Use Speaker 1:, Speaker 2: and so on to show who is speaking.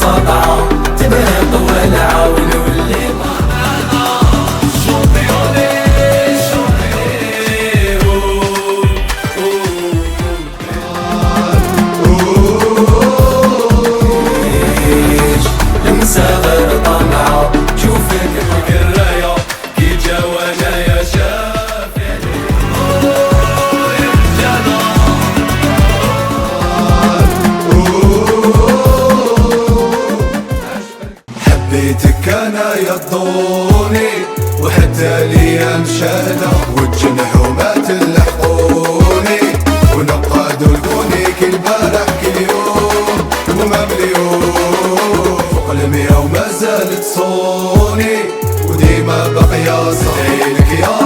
Speaker 1: صدعة تبهق ولعة ونولي طبعنا شامبيوني المسافر طمعة شوفك القراية كي جوانا يا شافعي
Speaker 2: حبيتك انا يضوني وحتى الايام شهدة والجنح وما تلحقوني ونقادوا الكونيك البارح كل يوم وما مليون فوق المية وما زالت صوني وديما بقيا صغيرك يا